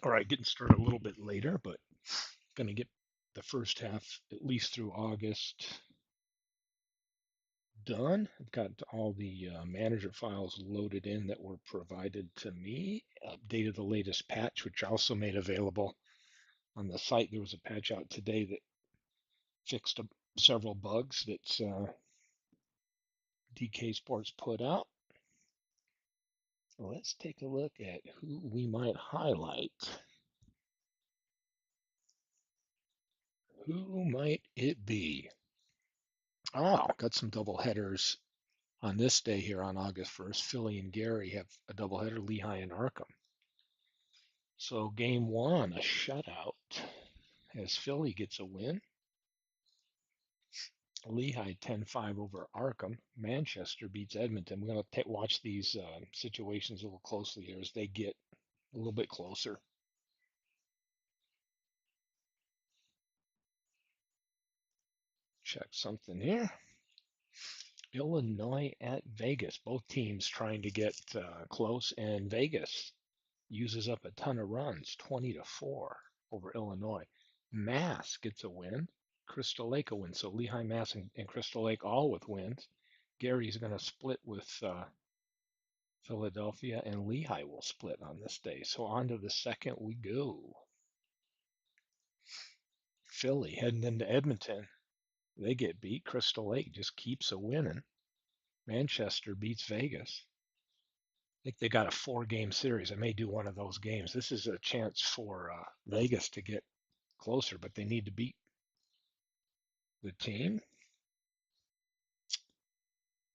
All right, getting started a little bit later, but going to get the first half, at least through August, done. I've got all the manager files loaded in that were provided to me, updated the latest patch, which I also made available on the site. There was a patch out today that fixed several bugs that DK Sports put out. Let's take a look at who we might highlight. Who might it be? Oh, got some double headers on this day here on August 1st. Philly and Gary have a doubleheader, Lehigh and Arkham. So game one, a shutout as Philly gets a win. Lehigh 10-5 over Arkham. Manchester beats Edmonton. We're going to watch these situations a little closely here as they get a little bit closer. Check something here. Illinois at Vegas. Both teams trying to get close, and Vegas uses up a ton of runs, 20-4 over Illinois. Mass gets a win. Crystal Lake a win. So Lehigh, Mass, and Crystal Lake all with wins. Gary's going to split with Philadelphia, and Lehigh will split on this day. So on to the second we go. Philly heading into Edmonton. They get beat. Crystal Lake just keeps a winning. Manchester beats Vegas. I think they got a 4-game series. I may do one of those games. This is a chance for Vegas to get closer, but they need to beat the team.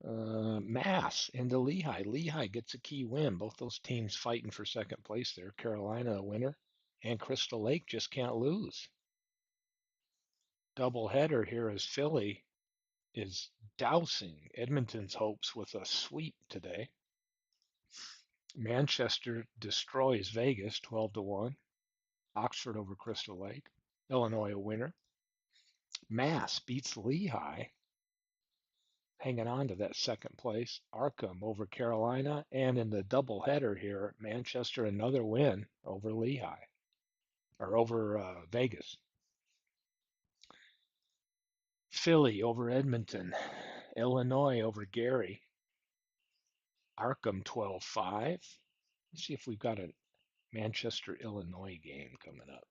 Mass into Lehigh. Lehigh gets a key win. Both those teams fighting for second place there. Carolina a winner, and Crystal Lake just can't lose. Doubleheader here as Philly is dousing Edmonton's hopes with a sweep today. Manchester destroys Vegas 12-1. Oxford over Crystal Lake. Illinois a winner. Mass beats Lehigh, hanging on to that second place. Arkham over Carolina, and in the doubleheader here, Manchester another win over Lehigh, or over Vegas. Philly over Edmonton. Illinois over Gary. Arkham 12-5. Let's see if we've got a Manchester, Illinois game coming up.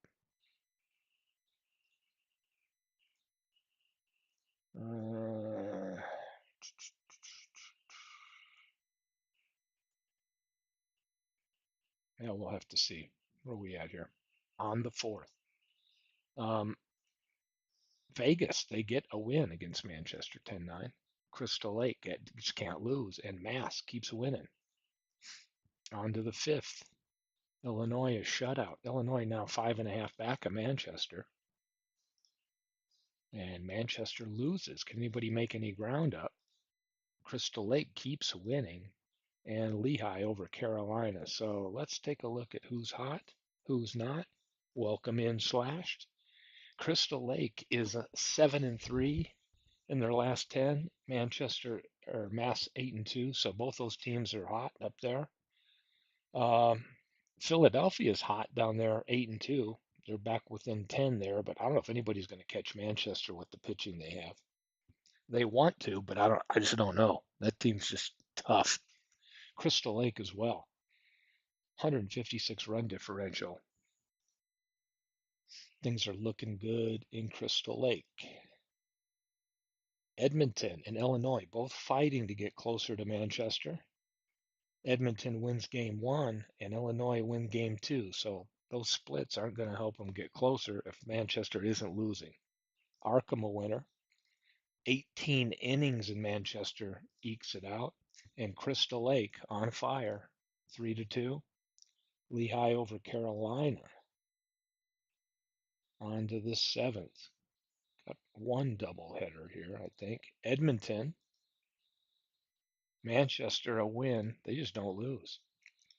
Yeah, we'll have to see. Where are we at here? On the 4th. Vegas, they get a win against Manchester 10-9. Crystal Lake just can't lose, and Mass keeps winning. On to the 5th. Illinois is shutout. Illinois now 5.5 back of Manchester. And Manchester loses. Can anybody make any ground up? Crystal Lake keeps winning, and Lehigh over Carolina. So let's take a look at who's hot, who's not. Welcome in Slashed. Crystal Lake is 7-3 in their last 10. Manchester or Mass 8-2. So both those teams are hot up there. Philadelphia is hot down there, 8-2. They're back within 10 there, but I don't know if anybody's going to catch Manchester with the pitching they have. They want to, but I just don't know. That team's just tough. Crystal Lake as well. 156 run differential. Things are looking good in Crystal Lake. Edmonton and Illinois both fighting to get closer to Manchester. Edmonton wins game 1 and Illinois win game 2. So those splits aren't going to help them get closer if Manchester isn't losing. Arkham a winner. 18 innings in Manchester ekes it out. And Crystal Lake on fire, 3-2. Lehigh over Carolina. On to the 7th. Got one doubleheader here, I think. Edmonton. Manchester a win. They just don't lose.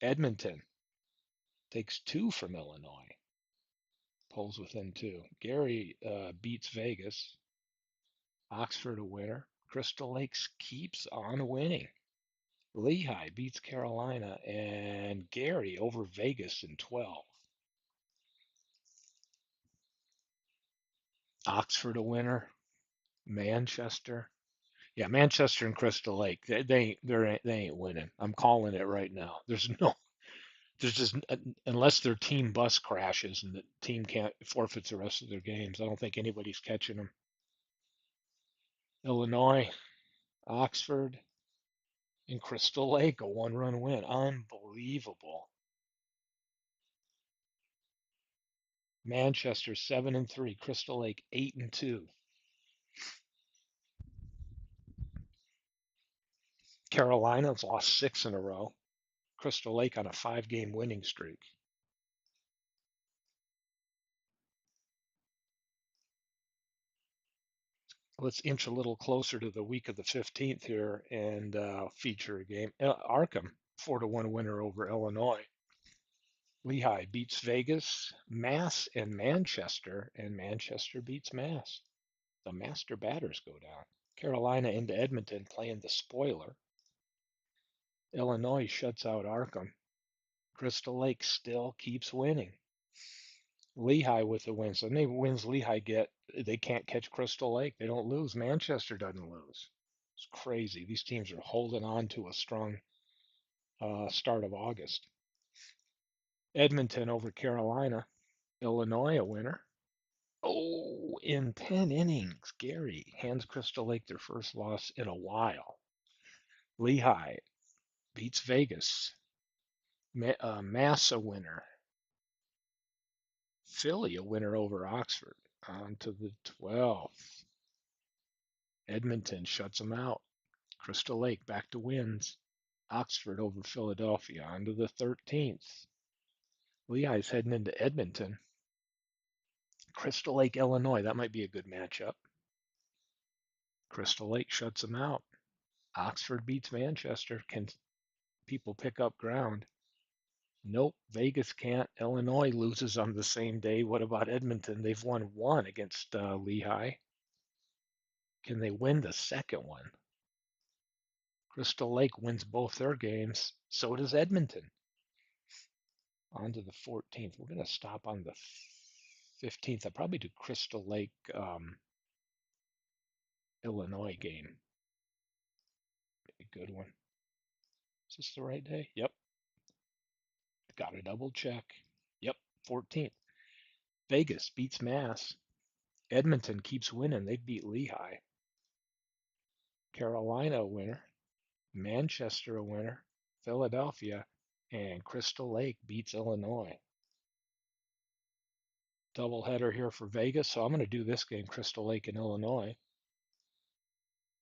Edmonton takes 2 from Illinois. Pulls within 2. Gary beats Vegas. Oxford a winner. Crystal Lakes keeps on winning. Lehigh beats Carolina, and Gary over Vegas in 12. Oxford a winner. Manchester. Yeah, Manchester and Crystal Lake. They ain't winning. I'm calling it right now. There's just unless their team bus crashes and the team can't forfeits the rest of their games. I don't think anybody's catching them. Illinois, Oxford, and Crystal Lake a 1-run win. Unbelievable. Manchester 7-3. Crystal Lake 8-2. Carolina's lost 6 in a row. Crystal Lake on a 5-game winning streak. Let's inch a little closer to the week of the 15th here and feature a game. Arkham 4-1 winner over Illinois. Lehigh beats Vegas, Mass, and Manchester beats Mass. The master batters go down. Carolina into Edmonton playing the spoiler. Illinois shuts out Arkham. Crystal Lake still keeps winning. Lehigh with the win. So many wins Lehigh get, they can't catch Crystal Lake. They don't lose. Manchester doesn't lose. It's crazy. These teams are holding on to a strong start of August. Edmonton over Carolina. Illinois a winner. Oh, in 10 innings, Gary hands Crystal Lake their first loss in a while. Lehigh beats Vegas. Mass a winner. Philly a winner over Oxford. On to the 12th. Edmonton shuts them out. Crystal Lake back to wins. Oxford over Philadelphia on to the 13th. Lehigh's heading into Edmonton. Crystal Lake, Illinois. That might be a good matchup. Crystal Lake shuts them out. Oxford beats Manchester. Can people pick up ground? Nope, Vegas can't. Illinois loses on the same day. What about Edmonton? They've won one against Lehigh. Can they win the second one? Crystal Lake wins both their games. So does Edmonton. On to the 14th. We're going to stop on the 15th. I'll probably do Crystal Lake, Illinois game. A good one. Is this the right day? Yep. Got to double check. Yep, 14th. Vegas beats Mass. Edmonton keeps winning. They beat Lehigh. Carolina a winner. Manchester a winner. Philadelphia. And Crystal Lake beats Illinois. Doubleheader here for Vegas. So I'm going to do this game, Crystal Lake and Illinois.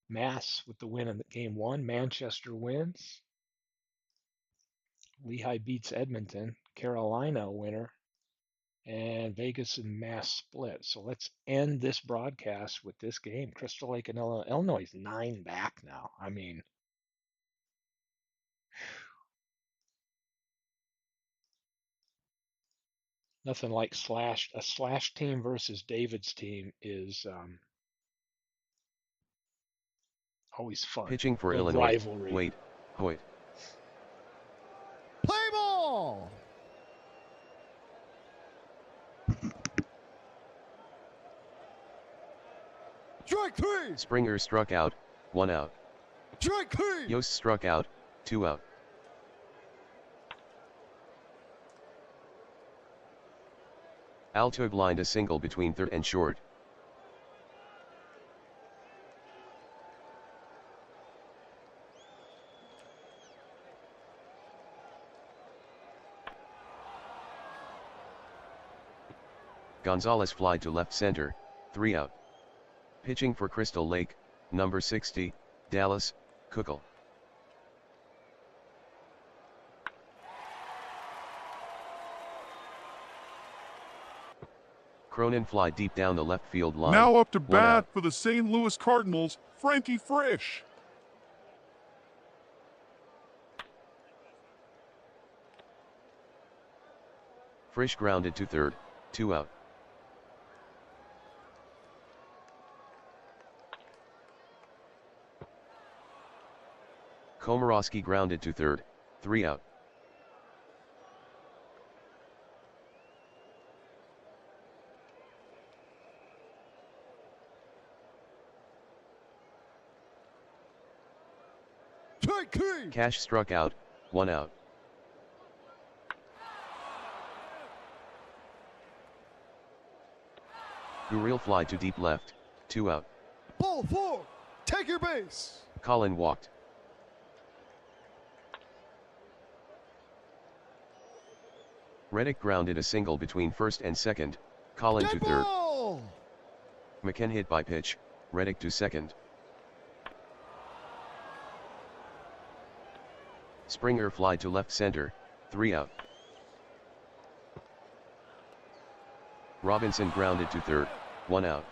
Mass with the win in game one. Manchester wins. Lehigh beats Edmonton. Carolina a winner. And Vegas and Mass split. So let's end this broadcast with this game. Crystal Lake and Illinois. Illinois is 9 back now. I mean, nothing like a slash team versus David's team is always fun. Pitching for the Illinois. Rivalry. Wait, Hoyt. Play ball! Strike 3! Springer struck out, 1 out. Strike 3! Yost struck out, 2 out. Altuve lined a single between third and short. Gonzalez fly to left center, 3 out. Pitching for Crystal Lake, number 60, Dallas, Keuchel. Cronin fly deep down the left field line. Now up to 1 bat out. for the St. Louis Cardinals, Frankie Frisch. Frisch grounded to third, 2 out. Komorowski grounded to third, 3 out. Strike 3. Cash struck out, 1 out. Gurriel fly to deep left, 2 out. Ball 4. Take your base. Colin walked. Reddick grounded a single between first and second, Colin to Dead third. ball. McKen hit by pitch, Reddick to second. Springer fly to left center, 3 out. Robinson grounded to third, 1 out.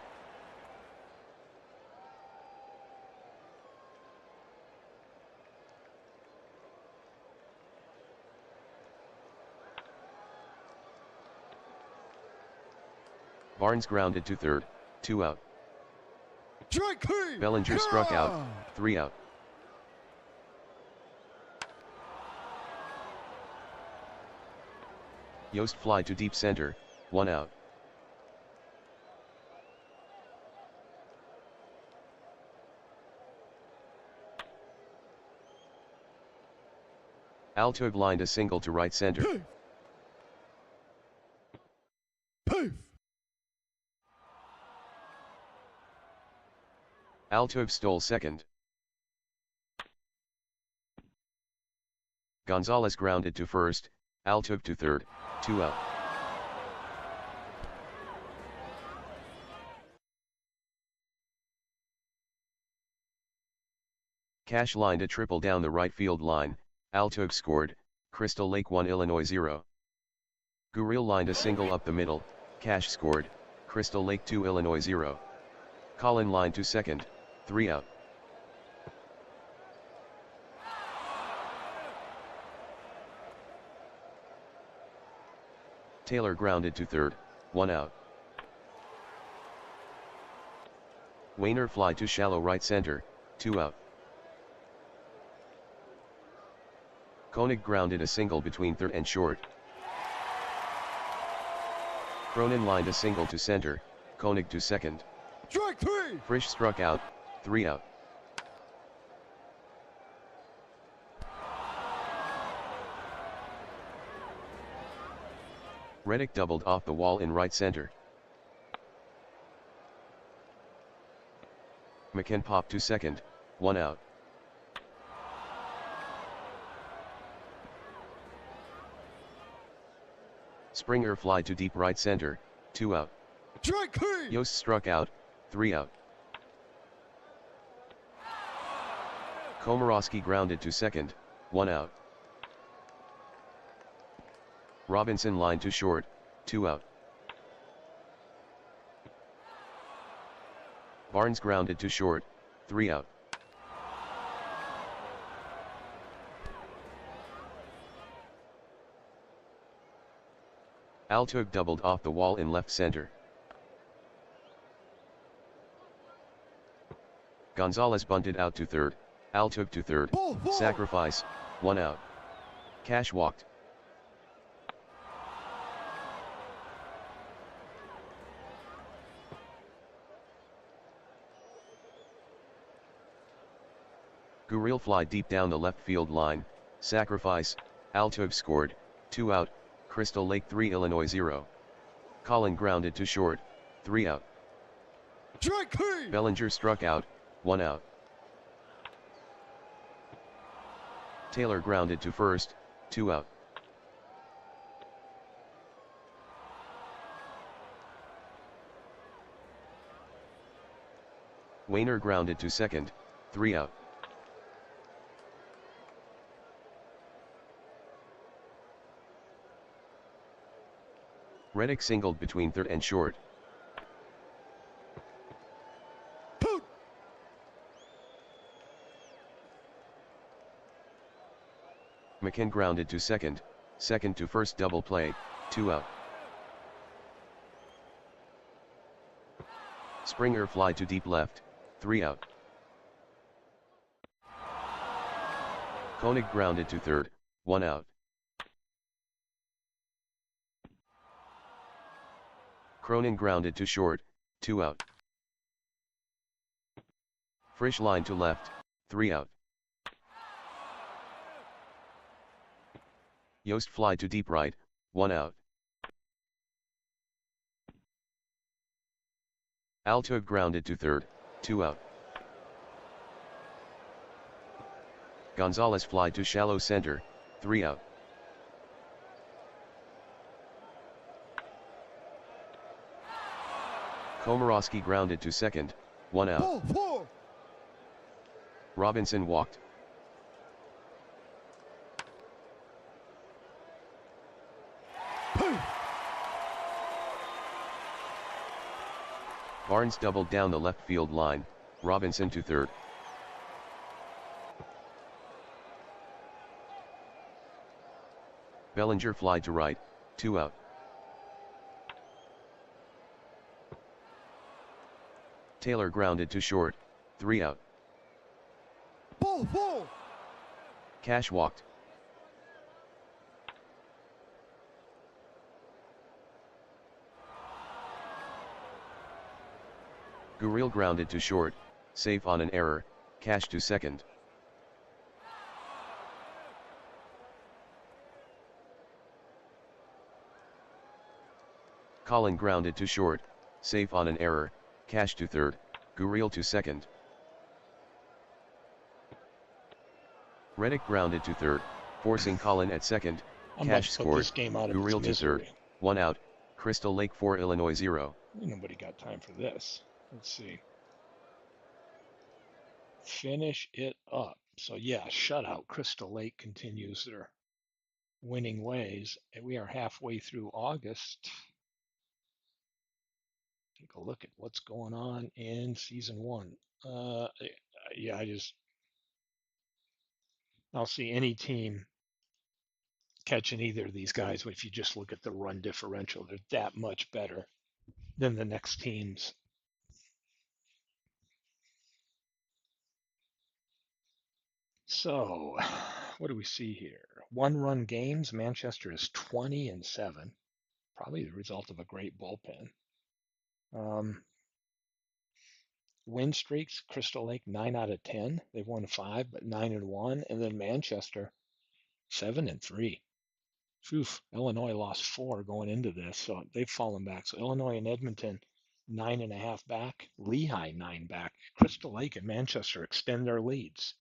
Barnes grounded to third, 2 out. Strike 3. Bellinger struck out, 3 out. Yost fly to deep center, 1 out. Altuve lined a single to right center. Poof. Poof. Altuve stole second. Gonzalez grounded to first, Altuve to third, 2 out. Cash lined a triple down the right field line, Altuve scored, Crystal Lake 1 Illinois 0. Gurriel lined a single up the middle, Cash scored, Crystal Lake 2 Illinois 0. Colin lined to second, 3 out. Taylor grounded to third, 1 out. Wainer fly to shallow right center, 2 out. Koenig grounded a single between third and short. Cronin lined a single to center, Koenig to second. Strike 3. Frisch struck out, 3 out. Reddick doubled off the wall in right center. McKen popped to second, 1 out. Springer fly to deep right center, 2 out. Strike 3. Yost struck out, 3 out. Komorowski grounded to second, 1 out. Robinson lined to short, 2 out. Barnes grounded to short, 3 out. Altuve doubled off the wall in left center. Gonzalez bunted out to third, Altuve to third, Ball 4. sacrifice, 1 out. Cash walked. Gurriel fly deep down the left field line, sacrifice, Altuve scored, 2 out, Crystal Lake 3 Illinois 0. Colin grounded to short, 3 out. Strike 3. Bellinger struck out, 1 out. Taylor grounded to first, 2 out. Wainer grounded to second, 3 out. Reddick singled between third and short. Poot. McKen grounded to second, second to first double play, 2 out. Springer fly to deep left, 3 out. Koenig grounded to third, 1 out. Cronin grounded to short, 2 out. Frisch line to left, 3 out. Yost fly to deep right, 1 out. Altug grounded to third, 2 out. Gonzalez fly to shallow center, 3 out. Komorowski grounded to second, 1 out. Ball 4. Robinson walked. Two. Barnes doubled down the left field line, Robinson to third. Bellinger fly to right, 2 out. Taylor grounded to short, 3 out. Ball 4. Cash walked. Gurriel grounded to short, safe on an error, Cash to second. Collin grounded to short, safe on an error, Cash to third, Gurriel to second. Reddick grounded to third, forcing Collin at second, I'm about Cash to put scored, this game out of Gurriel its to third, misery. 1 out, Crystal Lake 4 Illinois 0. Nobody got time for this. Let's see. Finish it up. So yeah, shutout. Crystal Lake continues their winning ways. And we are halfway through August. Take a look at what's going on in season 1. Yeah, I'll see any team catching either of these guys. If you just look at the run differential, they're that much better than the next teams. So, what do we see here? 1-run games. Manchester is 20-7, probably the result of a great bullpen. Win streaks. Crystal Lake 9 out of 10. They've won 5, but 9-1, and then Manchester 7-3. Oof, Illinois lost 4 going into this, so they've fallen back. So Illinois and Edmonton 9.5 back. Lehigh 9 back. Crystal Lake and Manchester extend their leads.